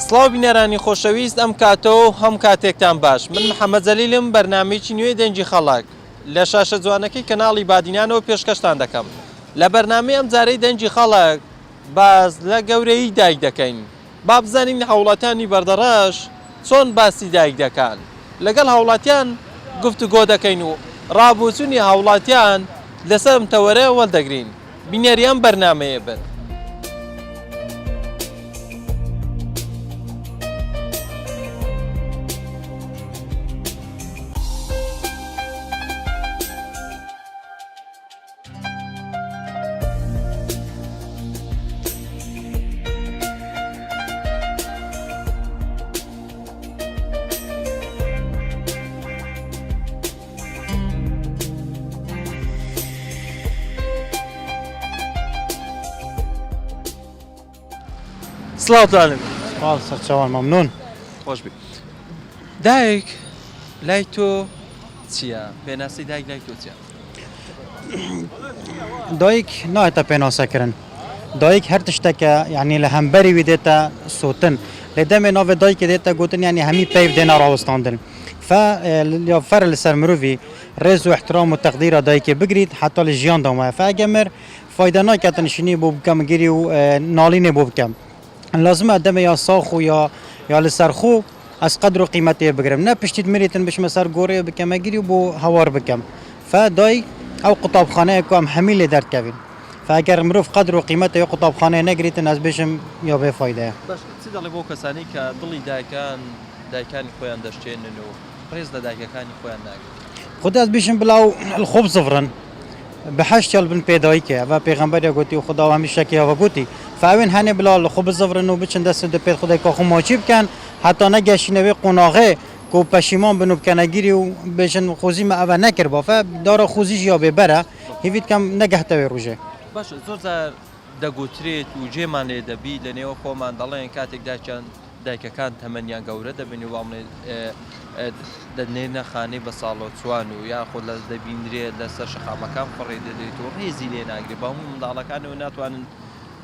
سڵاو بینەرانی خۆشەویست ئەم کاتەوە هەم کاتێکتان باش من محەممەد جەلیلم بەرنامەیەکی نوێی دەنجی خەڵک لە شاشە جوانەکەی کەناڵی بادینانەوە پێشکەشتان دەکەم لە بەرنامەی ئەم جارەی دەنجی خەڵک باز لە گەورەی دایک دەکەین با بزانین هەوڵاتیانی بەردەڕەش چۆن باسی دایک دەکەن لەگەڵ هەوڵاتیان گفتوگۆ دەکەین و ڕابوچوونی هەوڵاتیان لەسەر ئەم تەوەرەیە وەڵدەگرین بینەریان بەرنامەیە بن. سڵاوتانم سەرچاوان مەمنون خۆش بی دایک لای تۆ چییە؟ پێناسی دایک لای تۆ چییە؟ دایک نایەتە پێناسەکردن دایک هەر تشتێکە یعنی لە هەمبەری وی دێتە سوتن لێ دەمێ ناوێ دایکە دێتە گوتن یعنی هەمی پێی دێنە ڕاوەستاندن فەر لەسەر مرۆڤی ڕێز و احترام و تەقدیرە دایکێ بگریت حتا لە ژیاندا وایە فەگەمر فایدە ناکاتە نشینی بۆ بکەم گیری و ناڵینێ بۆ بکەم لازمە دەمە یا ساخ و یا لەسەر خۆ ئەس قەدر و قیمەتێ بگرم نە پشتیت مریتن بشمە سەر گۆڕێ بکەمە گیری و بۆ هەوار بکەم فدای ئەو قوتابخانەیە ئەم هەمی لێ دەرکەوین فەگەر مرۆڤ قەدر و قیمەتە یا قوتابخانەیە نەگریتن ئەس بێژم یا بێ فایدەیە چی دەڵێ بۆ کەسانی کە دڵی دایکانی خۆیان دەشتێنن و ڕێز لە دایکەکانی خۆیان ناگرن خودت ئەس بێژم بڵاو خۆب زڤڕن بەحەشتیال بن پێدایکە ئەوە پێغەمبەرە گوتی و خدا و هەمیشەکی ئەوە گوتی فاوێن هەنێ بڵاو لە خۆ بزڤڕن و بچن دەست دە پێت خدای کاخ و ماچی بکەن حتا نەگەشینەوەی قۆناغێ کۆ پەشیمان بن و بکەنەگیری و بێژن خۆزیمە ئەوە نەکردبە فە دارە خۆزیش یا بێبەرە هیویت کەم نەگەهتەوێ ڕوژێ باش زۆر جار دەگوترێت و جێمان لێ دەبی لە نێوە خۆمان دەڵێن کاتێک دایکەکان تەمەنیان گەورە دەبن و واڵێ دەنێنە خانەی بە ساڵۆ چوان و یاخۆ لە دەبینرێت لەسەر شەقامەکان فڕێ دەدرێت و ڕێزی لێ ناگرێت بە هەموو منداڵەکانەوە ناتوانن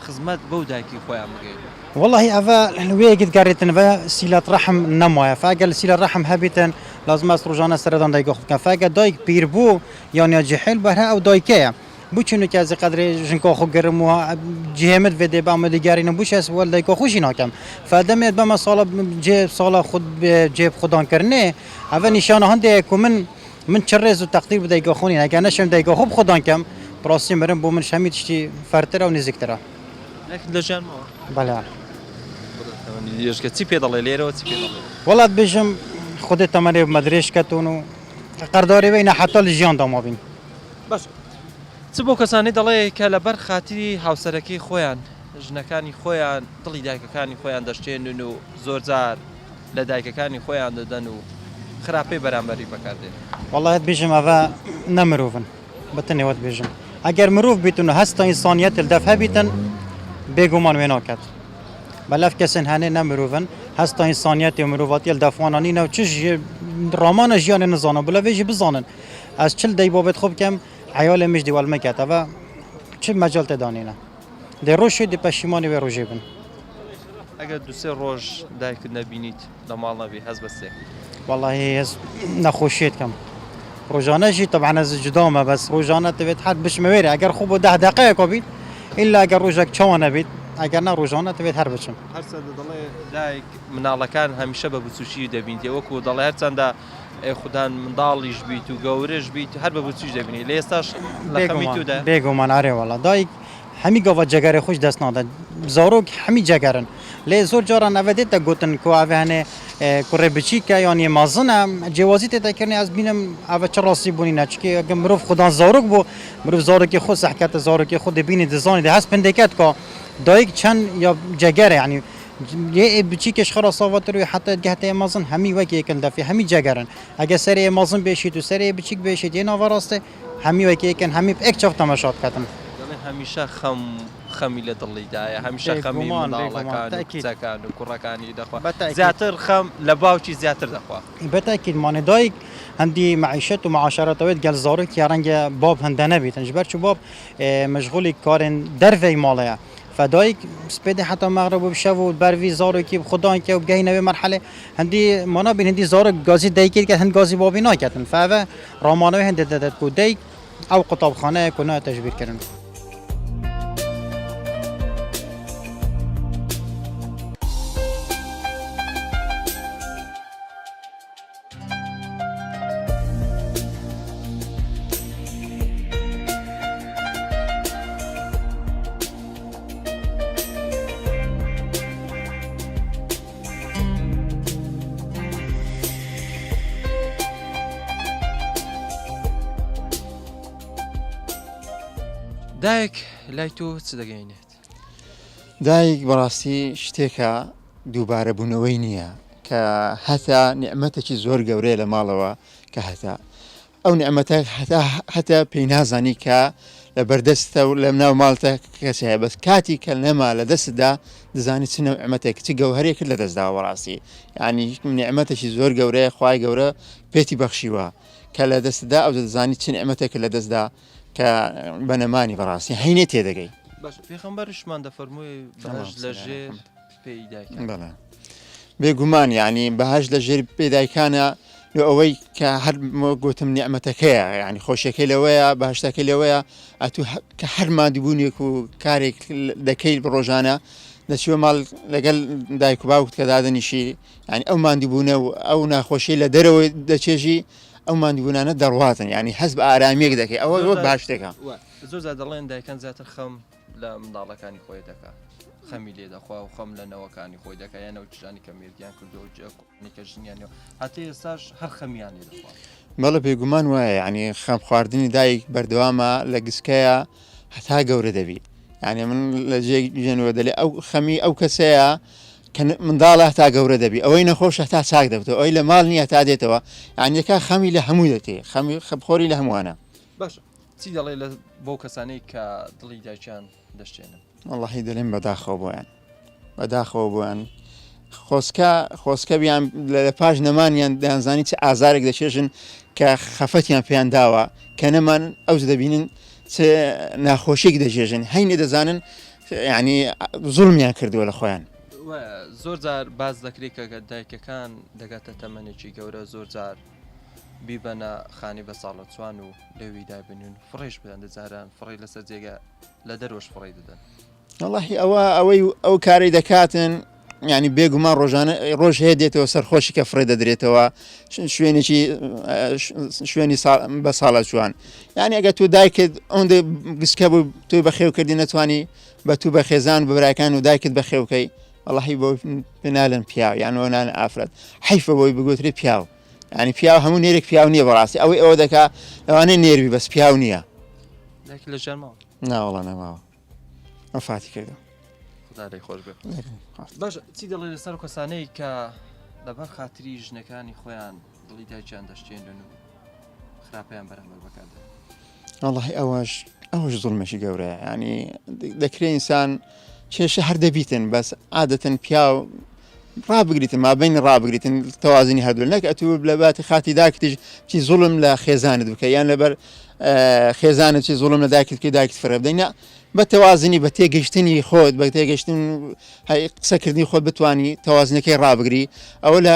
خزمەت بەو دایکی خۆیان بگەین والله ئەوە وەیەکت گەڕێتنەوە سیلات ڕەحم نەمایە فەگەر سیلە ڕەحم هەبیتن لازم ئەست ڕۆژانە سەردان دایک بکەن فەگە دایک پیر بوو یانیا جەحیل بەرە ئەو دایکەیە بچونو کە قەدرێ ژنکۆ خۆ گەرم و جێمت وێدێ بە ئامادەگارینە بوش ئەس وەل دایکۆ خۆشی ناکەم فەدەمێت بەمە ساڵە ساڵە خود جێب خوددانکردنێ ئەوە نیشانە هەندێک و من چ ڕێز و تەقدیر بە دایکۆ خۆنی ئەگەر نەشم دایکۆ خۆ بخۆدان کەم پڕاستی مرم بۆ من هەمی تشتی فەرترە و نزیکترە لە ژیانمەوە بەڵێ یشکە چی پێ دەڵێ لێرەوە چی پێ دەڵێ وڵات بێژم خودت تەمەێ مەدرێش کەتون و قەرداری بینە حتا لە ژیاندا مابین باش چ بۆ کەسانی دەڵێ کە لەبەر خاتری هاوسەرەکەی خۆیان ژنەکانی خۆیان دڵی دایکەکانی خۆیان دەشتێنن و زۆر جار لە دایکەکانی خۆیان دەدەن و خراپەی بەرامبەری بەکاردێن وڵات بێژم ئەوە نەمرۆڤن بەتەنێوەت بێژم ئەگەر مرۆڤ بیتون و هەستا ئینسانیەت دەف هەبیتن بێگومان وێ ناکات بەلەف کەسن هەنێ نەمرۆڤن هەستا ئینسانیەتی و مرۆڤاتی دەفوانانینە و چ ڕامانە ژیانێ نزانە بڵە وێژی بزانن ئەس چل دەی بۆ بێت خۆ بکەم عیالێ مش دیوال مەکاتەوە چ مەجال تێدانینە دێ ڕۆژێ دی پەشیمانی وێ ڕۆژێ بن ئەگەر دوسێ ڕۆژ دایکت نەبینیت لە ماڵ نەبی هەز بەسێ والله هەز نەخۆشیێت کەم ڕۆژانەژی طبعا ئەز جدامە بەس ڕۆژانە دەبێت حد بشمەوێرە ئەگەر خوب بۆ 10 دقەیەکۆ بیت ئیلا ئەگەر ڕۆژێک چاوانە بیت ئەگەر نە ڕۆژانە دەبێت هەر بچم هەرچە دەڵێ دایک مناڵەکان هەمیشە بە بچوشی دەبین وەکو دەڵێ هەرچەندە خوددان منداڵیش بیت و گەورەش بیت هەر بە بچوش دەبینی لە ئێستاش بێگومان ئارێوەڵە دایک هەمی گاوە جەگەرێ خۆش دەست نادە زارۆک هەمی جەگەرن لێ زۆر جاران ئەوە دێتە گوتن کو ئەوێنێ کوڕێ بچیکە یان مازنە جیوازی تێتەکردنی ئەس بینم ئەوە چ ڕاستی بوونی نەچکێ ئەگە مرۆڤ خوددان زارۆک بوو مرۆڤ زارۆکی خۆ سەحکەتە زارۆکی خۆ دەبینی دەزانی دە هەست پندێکەت کە دایک چەند یا جەگەرە یعنی یه بچیکش خلاص آواتر و حتی گهته مازن همی وکی کن دفعه همی جگرن اگه سری مازن بشید و سری بچیک بشید یه نواراسته همی وکی کن همی یک چفت تماشات کردن همیشه خەمی لە دڵی دایە هەمیشە خەمی مناڵەکان و کچەکان و کوڕەکانی دەخوا زیاتر خەم لە باوکی زیاتر دەخوا بەتاکید مانێ دایک هەندی معیشت و معاشرەتەوەت گەل زارۆکی ڕەنگە باب هەندە نەبێتن ji ber çi bab meşغولی karên dervey maleya فدايك سبيدي حتى مغرب وبشافو البرفي زارو كي بخدان كي وبجينا بمرحله هندي مانا بين هندي زارو غازي دايكي كات هند غازي بابي ناكتن فهذا رامانو هند دات دايك او قطاب خانه كنا تجبير كرن دایک لای تۆ چ دەگەینێت؟ دایک بەڕاستی شتێکە دووبارە بوونەوەی نییە کە هەتا نیعمەتێکی زۆر گەورەیە لە ماڵەوە کە هەتا ئەو نیعمەتە هەتا پێی نازانی کە لە بەردەستە و لە ناو ماڵتە کەسەیە بەس کاتی کە نەما لە دەستدا دەزانی چ نیعمەتێک چ گەوهرێک لە دەستداوە بەڕاستی یعنی نیعمەتێکی زۆر گەورەیە خوای گەورە پێتی بەخشیوە کە لە دەستدا ئەو دەزانی چ نیعمەتێک لە دەستدا کە بەنەمانی بەڕاستی هەینێ تێدەگەی باش پێغەمبەرشمان دەفەرمووی بەهەشت لە ژێر پێی دایکان بەڵێ بێگومان یعنی بەهەش لە ژێر پێدایکانە لە ئەوەی کە هەر گوتم نیعمەتەکەیە یعنی خۆشیەکەی لەوەیە بەهشتەکەی لەوەیە ئەتو کە هەر مادیبوونێک و کارێک دەکەی ڕۆژانە دەچوە ماڵ لەگەڵ دایک و باوکت کە دادەنیشی یعنی ئەو مادیبوونە و ئەو ناخۆشی لە دەرەوەی دەچێژی ئەو مادیبوونانە دەڕواتن یعنی هەست بە ئارامێک دەکەی ئەوە وەک باشتێکە زۆر زار دەڵێن دایکان زیاتر خەم لە منداڵەکانی خۆی دەکات خەمی لێ دەخوا و خەم لە نەوەکانی خۆی دەکات یانەوە چژانی کە میردیان کردو کە ژنیانەوە هەتا ئێستاش هەر خەمیان لێ دەخوا بەڵێ پێگومان وایە یعنی خەم خواردنی دایک بەردەوامە لە گسکەیە هەتا گەورە دەبی یعنی من لە جێنەوە دەلێ ئەو خەمی ئەو کەسەیە کە منداڵە هەتا گەورە دەبی ئەوەی نەخۆش هەتا چاک دەبێتەوە ئەوەی لە ماڵ نییە تا دێتەوە یعنیەکە خەمی لە هەموو دەتێ خەمی خەبخۆری لە هەمووانە باش چی دەڵێ لە بۆ کەسانەی کە دڵی دایکیان دەشتێنن واللهی دەڵێن بەداخەوە بۆیان بەداخەوە بۆیان خۆسکە بیان لە پاش نەمانیان دەیانزانی چه ئازارێک دەچێژن کە خەفەتیان پێیان داوە کە نەمان ئەوز دەبینن چ ناخۆشیێک دەژێژن هەینێ دەزانن یعنی زوڵمیان کردووە لە خۆیان زۆر جار باز دەکرێت کە دایکەکان دەگاتە تەمەنێکی گەورە زۆر جار بیبەنە خانی بە ساڵە چوان و لەوی دابنین فڕێش بدەن دەجاران فڕی لەسەر جێگە لە دەرۆش فڕی دەدەن واللهی ئەوەی ئەو کاری دەکاتن ینی بێگومان ڕۆژانە ڕۆژ هەیە دێتەوە سەرخۆشی کە فڕێ دەدرێتەوە شوێنێکی شوێنی بە ساڵە چوان یعنی ئەگە تو دایکت ئەوەندە گسکە بوو توی بەخێوکردی نەتوانی بە تو بە خێزان بەبراکان و دایکت بەخێوکەی واللهی بۆ پێنالن پیاو یانەوە نان ئافرەت حیفە بۆی بگوترێ پیاو ینی پیاو هەموو نێرێک پیاو نییە بەڕاستی ئەوەی ئەوە دەکا لەوانەیە نێروی بەس پیاو نییە لە ژەرماوە ناوەڵە نەماوە ئەفاتی کردو خدای خۆش بێ باش چی دەڵێ لەسەر کەسانەی کە لەبەر خاتری ژنەکانی خۆیان دڵی دایکیان دەشتێنن و خراپیان بەرامبەر بەکاردێن واللهی ئەوەش زوڵمێکی گەورەیە ینی دەکرێت ئینسان کێشە هەر دەبیتن بەس عادەتەن پیاو ڕابگریتن مابین ڕابگریتن تەوازنی هەردوو نەک ئەتوو لە باتی خاتی داکتیش چی زوڵم لە خێزانت بکە یان لەبەر خێزانت چی زوڵم لە داکت کە داکت فرە بدەینە بە تەوازنی بە تێگەشتنی خۆت بە تێگەشتن قسەکردنی خۆت بتانی تەوازنەکەی ڕابگری ئەوە لە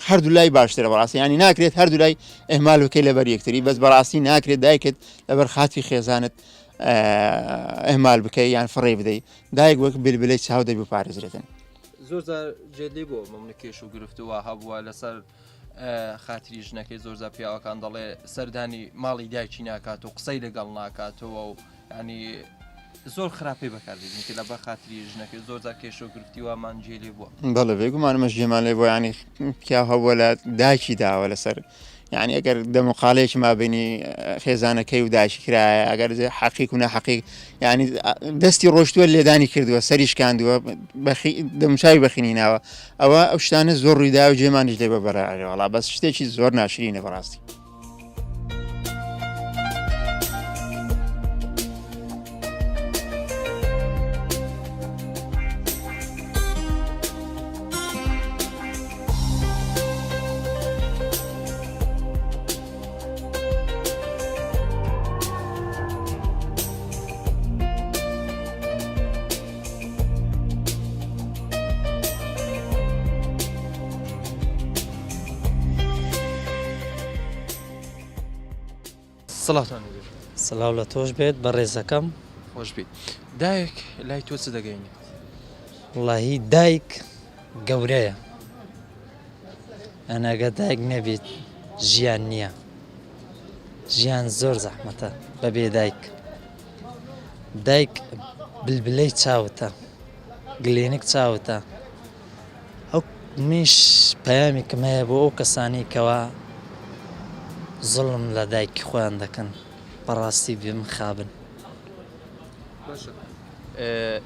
هەردوو لای باشترە بەڕاستی ینی ناکرێت هەردوو لای ئەهمال بکەی لەبەر یەکتری بەس بەڕاستی ناکرێت دایکت لەبەر خاتی خێزانت ئەهمال بکەی یان فڕێ بدەیت دایک وەک بلبلەی چاو دەبی پارێزرێتن زۆر جار جێدلی بۆ مەمنە کێش و گرفتووە هەبووە لەسەر خاتری ژنەکەی زۆرجار پیاوەکان دەڵێ سەردانی ماڵی دایکی ناکات و قسەی لەگەڵ ناکاتەوە و ینی زۆر خراپی بەکاردێنی کە لە بە خاتری ژنەکەی زۆرجار کێش و گرفتیوەمان جێلی بووە بەڵێ بێگومانمەش جێمان لێ بۆ ینی پیا هەبووە لە دایکی داوە لەسەر یعنی ئەگەر دەموقالەیەکی مابینی خێزانەکەی و دایکی کرایە ئەگەر حەقیق و نەحەقیق ینی دەستی ڕۆشتووە لێدانی کردووە سەریش کاندووە دەموچاوی بەخینی ناوە ئەوە ئەو شتانە زۆر ڕوویدا و جێمانیش لێ بەبەرەوەڵا بەس شتێکی زۆر ناشرینە بەڕاستی سڵاتان بێت سڵاو لە تۆش بێت بە ڕێزەکەم خۆش بیت دایک لای تۆ چ دەگەینێت وڵاهی دایک گەورەیە ئەنەگە دایک نەبێت ژیان نییە ژیان زۆر زەحمەتە بەبێ دایک دایک بلبلەی چاوتە گلێنک چاوتە ئەو میش پەیامی کەمەیە بۆ ئەو کەسانی کەوا زڵم لە دایکی خۆیان دەکەن بەڕاستی بێ مخابن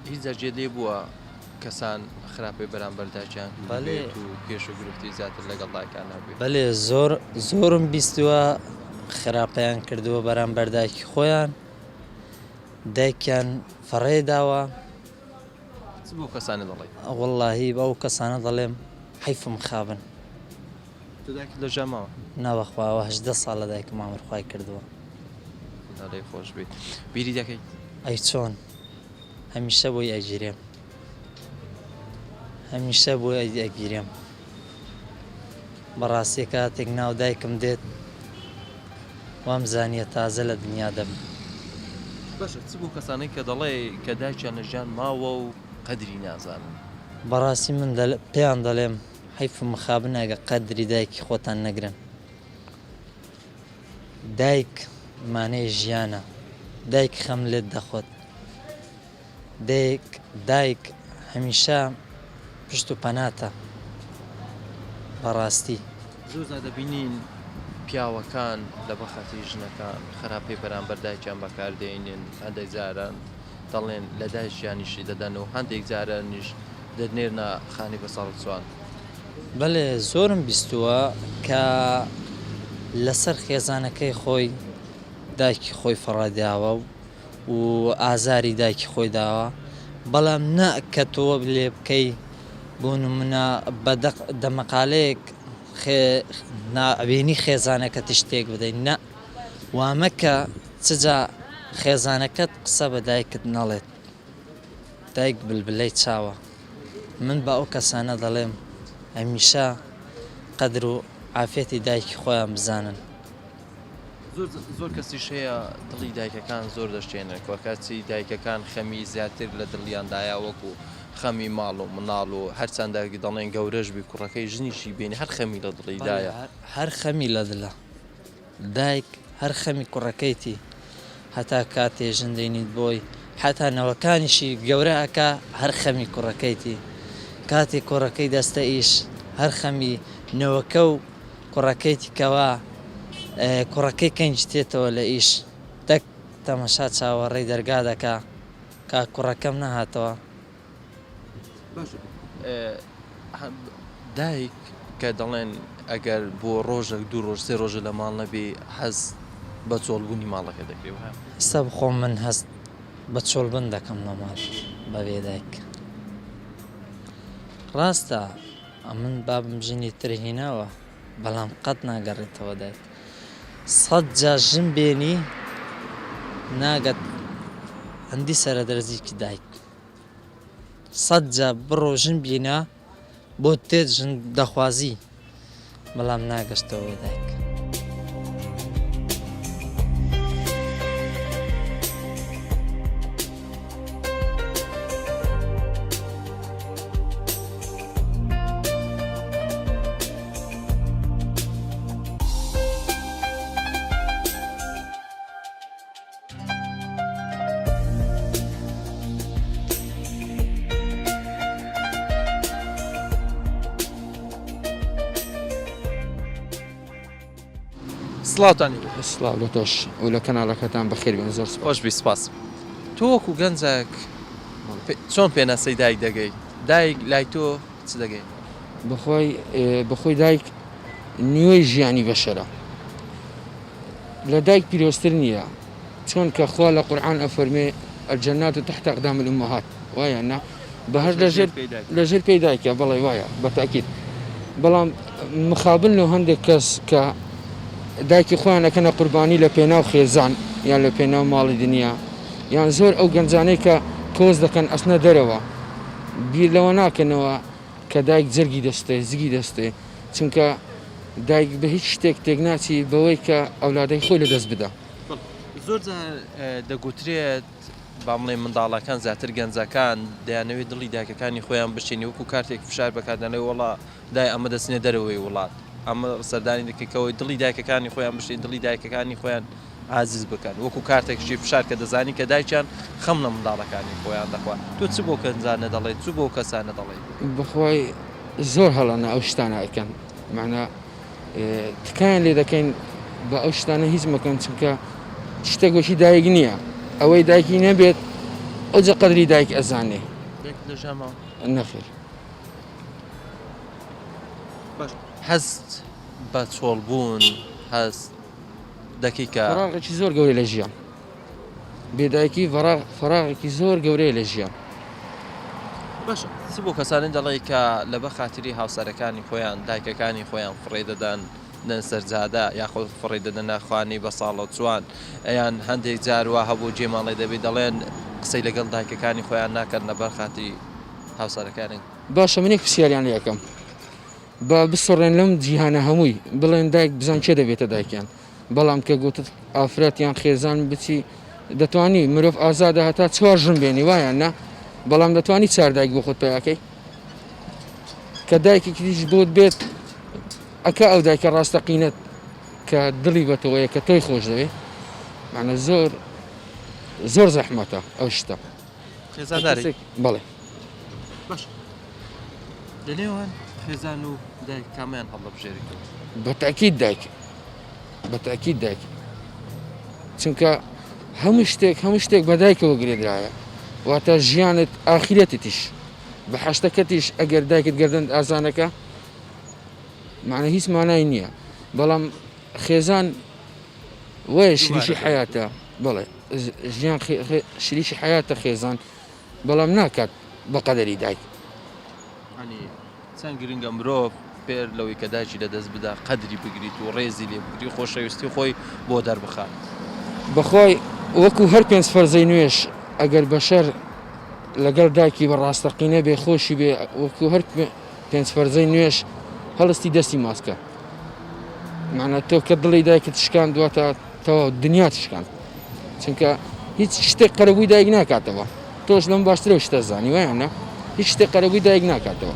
هیچ جەرجێ لێ بووە کەسان خراپەی بەرامبەر دایکیان بەڵێ. و پێش و گرفتی زیاتر لەگەڵ دایکان هەبێت بەلێ زۆرم بیستووە خراپەیان کردووە بەرامبەر دایکی خۆیان دایکیان فەڕێ داوە چ بۆ کەسانی دەڵێ وەڵاهی بە ئەو کەسانە دەڵێم حیفم خابن تۆ دایکت لە ژاماوە ناوەخواوە 18 ساڵ لە دایکم ئامرخوای کردووە دەڵێ خۆش بیت بیری دەکەیت ئەی چۆن هەمیشە بۆی ئەگیرێم هەمیشە بۆی ئەگیرێم بەڕاستی کاتێک ناو دایکم دێت وام زانیە تازە لە دنیا دەبم باشە چ بۆ کەسانەی کە دەڵێ کە دایکیان لە ژیان ماوە و قەدری نازانن بەڕاستی من پێیان دەڵێم حیفم مخابن ئەگە قەدری دایکی خۆتان نەگرن دایک مانەی ژیانە دایک خەم لێت دەخۆت دایک هەمیشە پشت و پەناتە بەڕاستی زۆر زە دەبینین پیاوەکان لە بەخاتی ژنەکان خراپەی بەرامبەر دایکیان بەکاردێنن هەندێک جاران دەڵێن لە دایکیانیشی دەدەنەوە هەندێک جارانیش دەدنێرنە خانی بە ساڵ چوان بەڵێ زۆرم بیستووە کە لەسەر خێزانەکەی خۆی دایکی خۆی فەڕاداوە و ئازاری دایکی خۆی داوە بەڵام نە کە تۆ لێ بکەی بۆ نمونە بە دەمەقالەیەک نابینی خێزانەکەت شتێک بدەین نە وامەکە چجا خێزانەکەت قسە بە دایکت نەڵێت دایک بلبلەی چاوە من بە ئەو کەسانە دەڵێم هەمیشە قەدر و عافێتی دایکی خۆیان بزانن زۆر کەسیش هەیە دڵی دایکەکان زۆر دەشتێنن کاتی دایکەکان خەمی زیاتر لە دڵیاندایە وەکو خەمی ماڵ و مناڵ و هەرچەندەگی دەڵێن گەورەش بی کوڕەکەی ژنیشی بینی هەر خەمی لە دڵیدایە هەر خەمی لە دڵە دایک هەر خەمی کوڕەکەیتی هەتا کاتێ ژندێنیت بۆی حتا نەوەکانیشی گەورەکە هەر خەمی کوڕەکەیتی کاتێک کوڕەکەی دەستە ئیش هەر خەمی نەوەکە و کوڕەکەیتی کەوا کوڕەکەی کەنجتێتەوە لە ئیش دەک تەمەشا چاوەڕێی دەرگا دەکا کا کوڕەکەم نەهاتەوە دایک کە دەڵێن ئەگەر بۆ ڕۆژێک دوو ڕۆژ سێ ڕۆژە لە ماڵ نەبێ حەز بە چۆڵبوونی ماڵەکە دەکرێت ئێستا بخۆم من هەست بە چۆڵبن دەکەم لە ماڵ بەبێ دایک ڕاستە من بابم ژنی ترهیناوە بەڵام قەت ناگەڕێتەوە دایک 100 جا ژن بێنی ناگەت هەندی سەرە دەرزیکی دایک 100 جا بڕۆ ژن بینە بۆ تێت ژن دەخوازی بەڵام ناگەشتەوە دایک سڵاتانی سلااو لە تۆش و لە کەناڵەکەتان بەخێر بێن زۆر خۆش بی سپاس تۆ وەکو گەنجێک چۆن پێناسەی دایک دەگەی دایک لای تۆ چ دەگەی بەخۆی دایک نیوەی ژیانی بەشەرە لە دایک پیرۆستر نییە چۆن کە خوا لە قورئان ئەفەرمێ الجەنات تحت أقدام الأمهات وایە نا بەهەش لەژێر پێی دایکە بەڵێ وایە بەتاکید بەڵام مخابن لە هەندێک کەس کە دایکی خۆیان ئەکەنە قوربانی لە پێناو خێزان یان لە پێناو ماڵی دنیا یان زۆر ئەو گەنجانەی کە کۆز دەکەن ئەسنە دەرەوە بیر لەوە ناکەنەوە کە دایک جەرگی دەستێ زگی دەستێ چونکە دایک بە هیچ شتێک تێک ناچی بەوەی کە ئەولادەی خۆی لە دەست بدە زۆر دەگوترێت با بڵێ منداڵەکان زیاتر گەنجەکان دەیانەوێت دڵی دایکەکانی خۆیان بشێنی وەکو کارتێک فشار بەکاردانەوەی وڵا دای ئەمە دەستنێ دەرەوەی وڵات ئەمە سەردانی دەکەیتەوەی دڵی دایکەکانی خۆیان بشێن دڵی دایکەکانی خۆیان عزیز بکەن وەکو کارتێکشی فشار کە دەزانی کە دایکیان خەم لە منداڵەکانی خۆیان دەخوات تۆ چ بۆ کەنجانە دەڵێت چ بۆ کەسانە دەڵێت بخۆی زۆر هەڵانە ئەو شتانە ئەەکەن معنە تکایان لێ دەکەین بە ئەو شتانە هیچ مەکەن چونکە شتێک گۆشی دایک نییە ئەوەی دایکی نەبێت ئەوجە قەدری دایک ئەزانێ لە ژامە نەخێر هەست بە چۆڵبوون هەست دەکەی کە فراغێکی زۆر گەورەی لە ژیان بێدایکی فراغێکی زۆر گەورەیە لە ژیان باشە چ بۆ کەسانن دەڵێ کە لەبە خاتری هاوسەرەکانی خۆیان دایکەکانی خۆیان فڕێ دەدەن دەن سەرجادا یاخۆ فڕێ دەدەن ناخوانی بە ساڵە چوان ئەیان هەندێک جاروە هەبوو جێماڵی دەبێت دەڵێن قسەی لەگەڵ دایکەکانی خۆیان ناکەن لەبەر خاتری هاوسەرەکانی باشە منێک پرسیاریان لێ یەکەم بە بسڕێن لەم جیهانە هەمووی بڵێن دایک بزان چێ دەبێتە دایکیان بەڵام کە گوتت ئافرەتیان خێزان بچی دەتوانی مرۆڤ ئازادە هەتا چوار ژن بێنی وایان نا بەڵام دەتوانی چار دایک بۆ خۆت پیاکەی کە دایکێکی دیش بۆت بێت ئەکە ئەو دایکە ڕاستەقینەت کە دڵی بەتەوەیە کە تۆی خۆش دەوێت معنە زۆر زەحمەتە ئەو شتە خێزانداری بەڵێ باش لەنێوان خێزان و دایک کامیان هەڵە بژێریتەوە بەتاکید دایک چونکە هەموو شتێک بە دایکەوە گرێدرایە واتە ژیانت ئاخرەتیش بە حەشتەکەتیش ئەگەر دایکت گەردن ئازانەکە معنە هیچ مانای نییە بەڵام خێزان وایە شریشی حیاتە بەڵێ ژیان شریشی حیاتە خێزان بەڵام ناکات بە قەدەری دایک چەند گرنگە مرۆڤ پێر لەوەی کە دایکی لەدەست بدا قەدری بگریت و ڕێزی لێ بگری خۆشەویستی خۆی بۆ دەربخات بەخۆی وەکو هەر پێنج فەرزەی نوێش ئەگەر بەشەر لەگەڵ دایکی بە ڕاستەقینە بێ خۆشی بێ وەکو هەر پێنج فەرزەی نوێش هەڵستی دەستی ماسکە معنە تۆ کە دڵی دایکت شکان دواتە تەواو دنیا شکان چونکە هیچ شتێک قەرەبووی دایک ناکاتەوە تۆش لەم باشترە شتە زانی وایانە هیچ شتێک قەرەبووی دایک ناکاتەوە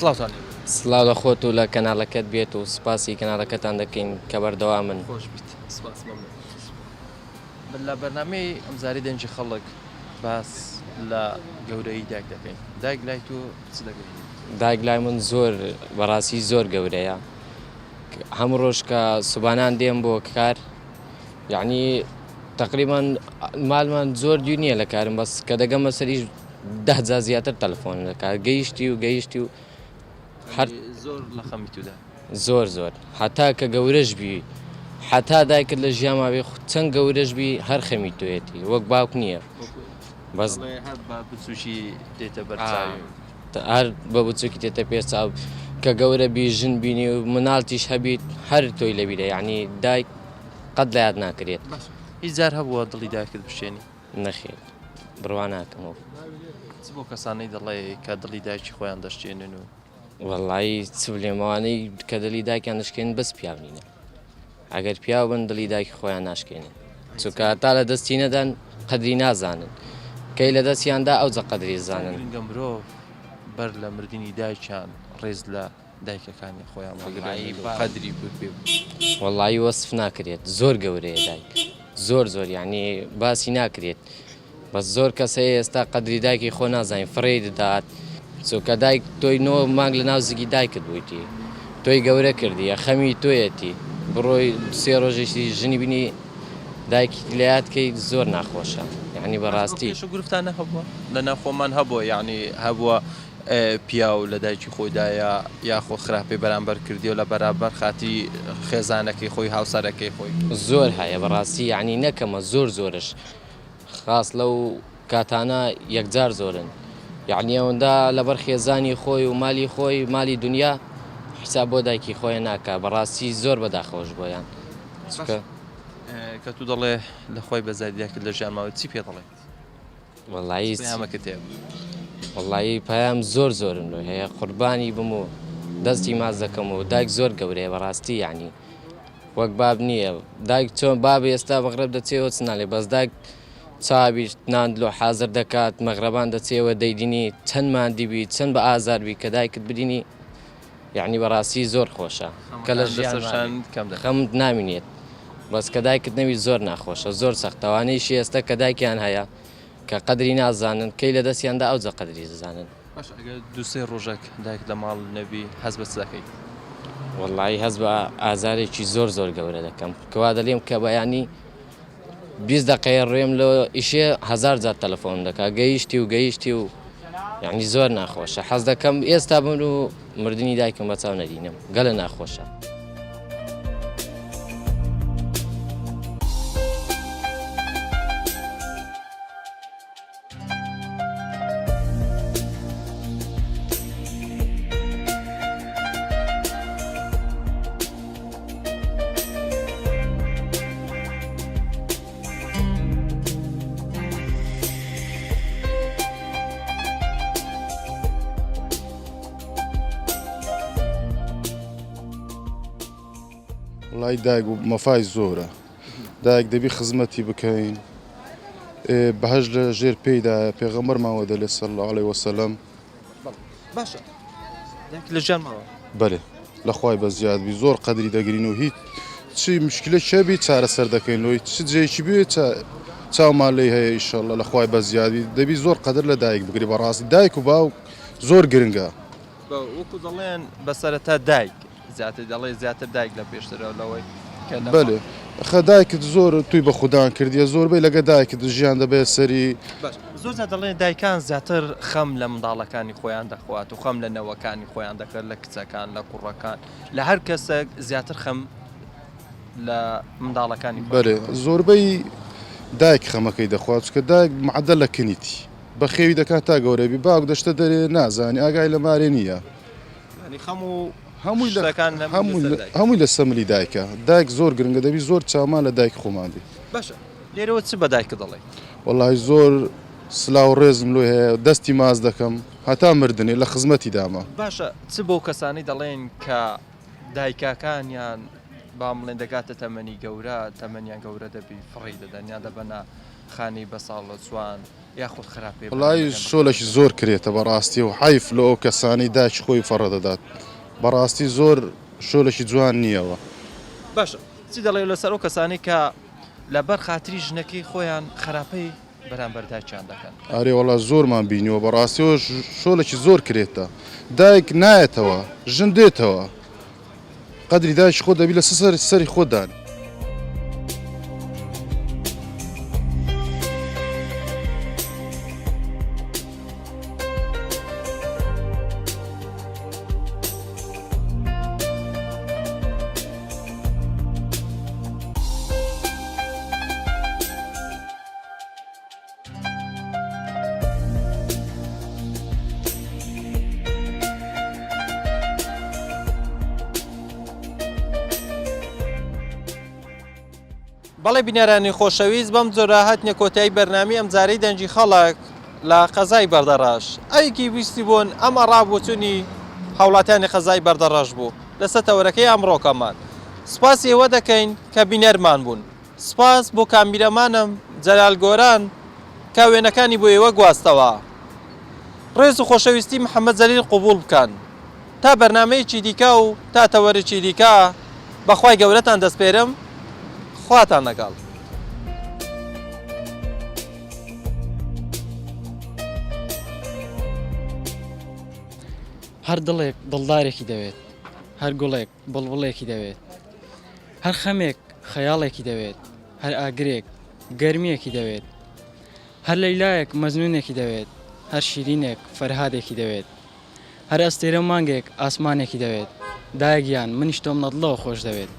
سڵاوتانی سلااو لە خۆت و لە کەناڵەکەت بێت و سپاسی کەناڵەکەتان دەکەین کە بەردەوا من خۆش بیت لە بەرنامەی ئەمزاری دەنجی خەڵک باس لە گەورەی دایک دەکەین دایک لای تۆ چ دەگەین دایک لای من زۆر بەڕاستی زۆر گەورەیە هەموو ڕۆژ کە سوبانان دێم بۆ کار یعنی تقریبان مالمان زۆر دوو نییە لە کارم بەس کە دەگەمە سەریش 10 زیاتر تەلەفۆن لە کار گەیشتی و زۆر لە خەمی تودا زۆر حتا کە گەورەش بی حتا دایکت لە ژیاما بێ چەند گەورەش بی هەر خەمی توێتی وەک باوک نییە بەس بچوشی دێتە بەرچاوی هەر بە بچووکی تێتە پێ چاو کە گەورە بی ژن بینی و مناڵتیش هەبیت هەر تۆی لەبیرە یعنی دایک قەت لە یاد ناکرێت هیچ جار هەبووە دڵی دایکت بشێنی نەخێت بڕوا ناکەمەوە چ بۆ کەسانەی دەڵێ کە دڵی دایکی خۆیان دەشتێنن و وەڵایی چ بڵێمەوانەی کە دڵی دایکیان دەشکێن بەس پیاونینە ئەگەر پیاو بن دڵی دایکی خۆیان ناشکێنن چونکە تا لە دەستی نەدان قەدری نازانن کەی لە دەستیاندا ئەوجە قەدری زانن گرنگە مرۆڤ بەر لە مردنی دایکیان ڕێز لە دایکەکانی خۆیان قەدری بێ وەڵایی وەصف ناکرێت زۆر گەورەیە دایک زۆر یعنی باسی ناکرێت بەس زۆر کەسەیە ئێستا قەدری دایکی خۆ نازانین فڕێ دەدات چونکە دایک تۆی 9 مانگ لە ناو زگی دایکت بوویتی تۆی گەورە کردی خەمی تۆیەتی بڕۆی 3 ڕۆژێکی ژنی بینی دایکی لایەتکەی زۆر ناخۆشە یعنی بەڕاستی گرفتانە هەبووە لە ناوخۆمان هەبووە یعنی هەبووە پیا و لە دایکی خۆیدایە یاخۆ خراپەی بەرامبەر کردی و لە بەرامبەر خاتی خێزانەکەی خۆی هاوسەرەکەی خۆی زۆر هەیە بەڕاستی یعنی نەکەمە زۆرش خاص لەو کاتانە یەکجار زۆرن یعنی ئەوەندا لەبەر خێزانی خۆی و مالی دنیا حساب بۆ دایکی خۆیان ناکە بەڕاستی زۆر بەداخەوەش بۆیان کە تو دەڵێ لە خۆی بەزادیاکرد لە ژیان ماوەی چی پێ دەڵێت وەڵایی پەیامەکە تێ وەڵایی پەیام زۆرم لۆ هەیە قوربانی بم و دەستی ماز دەکەم و دایک زۆر گەورەیە بەڕاستی یعنی وەک باب نییە دایک چۆن باب ئێستا بەغرب دەچێەوە چ ناڵێ بەس دایک چاوی ناندلۆ حازر دەکات مەغرەبان دەچێەوە دەیدینی چەندمان دیبی چەند بە ئازاربی کە دایکت بدینی یعنی بەڕاستی زۆر خۆشە کە لە ژیان خەمت نامینێت بەس کە دایکت نەوی زۆر ناخۆشە زۆر سەختەوانەیشی ئێستا کە دایکیان هەیە کە قەدری نازانن کەی لە دەستیاندا ئەوجە قەدری دەزانن دووسێ ڕۆژێک دایک لە ماڵ نەبی هەز بە چ دەکەیت وەڵایی هەز بە ئازارێکی زۆر گەورە دەکەم کەوا دەڵێم کە بەیانی 20 دقەیە ڕێم لە ئیشێ 1000 جار تەلەفۆن دەکا گەیشتی و یعنی زۆر ناخۆشە حەز دەکەم ئێستا بن و مردنی دایکم بەچاو نەدینم گەلە ناخۆشە وڵای دایک و مەفای زۆرە دایک دەبی خزمەتی بکەین بەهەش لە ژێر پێیدایە پێغەمبەرمانەوە دەڵێت صلی الله علیه وسلم باشە دایک لە ژیان ماوە بەێ لەخوای بە زیادبی زۆر قەدری دەگرین و هیچ چی مشکلە شەبی چارەسەر دەکەین لۆی چ جێکی بێت چاومان لێ هەیە ئیشەڵڵا لەخوای بە زیادی دەبی زۆر قەدر لە دایک بگری بەڕاستی دایک و باو زۆر گرنگە وەکو دەڵێن بەسەرەتا دایک زیاتر دەڵێ زیاتر دایک لە پێشترەوە لەوەی بەێ خە دایکت زۆر توی بە خوددان کردیە زۆربەی لەگە دایکت ژیان دەبێت سەری زۆر دەڵێن دایکان زیاتر خەم لە منداڵەکانی خۆیان دەخوات و خەم لە نەوەکانی خۆیان دەکرد لە کچەکان لە کوڕەکان لە هەر کەسێک زیاتر خەم لە منداڵەکانی بەێ زۆربەی دایک خەمەکەی دەخوات کە دایک معدە لە کنیتی بە خێوی دەکات تا گەورەبی باوک دەشتە دەرێ نازانی ئاگای لە مارێ نییە هەمووی لە سەملی دایکە دایک زۆر گرنگە دەبی زۆر چامان لە دایک خۆماندی باشە لێرەوە چ بە دایکە دەڵێ وەڵی زۆر سلااو ڕێزم لۆ هەیە دەستی ماز دەکەم هەتا مردنێ لە خزمەتی داما باشە چ بۆ کەسانی دەڵێن کە دایکاکانیان با بڵێن دەگاتە تەمەنی گەورە تەمەنیان گەورە دەبی فڕی دەدەنیان دەبەنە خانی بە ساڵە جوان یاخود خراپێ وڵی شۆلەشی زۆر کرێتە بەڕاستی و حیف لە ئەو کەسانی داچ خۆی فەڕە دەدات بەڕاستی زۆر شۆلەشی جوان نییەوە باشە چی دەڵێ لەسەر ئەو کەسانی کە لەبەر خاتری ژنەکەی خۆیان خراپەی بەرامبەر دایکیان دەکەن ئارێ وڵا زۆرمان بینیوە بەڕاستیەوە شۆلێکی زۆر کرێتە دایک نایەتەوە ژن دێتەوە قەدری دایش خۆ دەبی لە سەری خۆدان بەڵێ بینەرانی خۆشەویست بەم جۆرە هاتنە کۆتایی بەرنامی ئەم جارەی دەنجی خەڵک لە قەزای بەردەڕاش ئەوێکی ویستی بوون ئەمە ڕابوتنی هاوڵاتیانی قەزای بەردەڕاش بوو لەسەر تەورەکەی ئەمڕۆکەمان سپاسی ئێوە دەکەین کە بینەرمان بوون سپاس بۆ کامبیرەمانم جەلال گۆران کە وێنەکانی بۆ ئێوە گواستەوە ڕێز و خۆشەویستی محەممەد جەلیل قوبوڵ بکەن تا بەرنمەیەکی دیکە و تا تەوەرەی دیکە بەخوای گەورەتان دەستپێرم خواتان لەگەڵ هەر دڵێک دڵدارێکی دەوێت هەر گوڵێک بڵبڵێکی دەوێت هەر خەمێک خەیاڵێکی دەوێت هەر ئاگرێک گەرمیەکی دەوێت هەر لەیلایەک مەزنونێکی دەوێت هەر شیرینێک فەرهادێکی دەوێت هەر ئەستێرە مانگێک ئاسمانێکی دەوێت دایگیان منیش تۆم نەدڵەوە خۆش دەوێت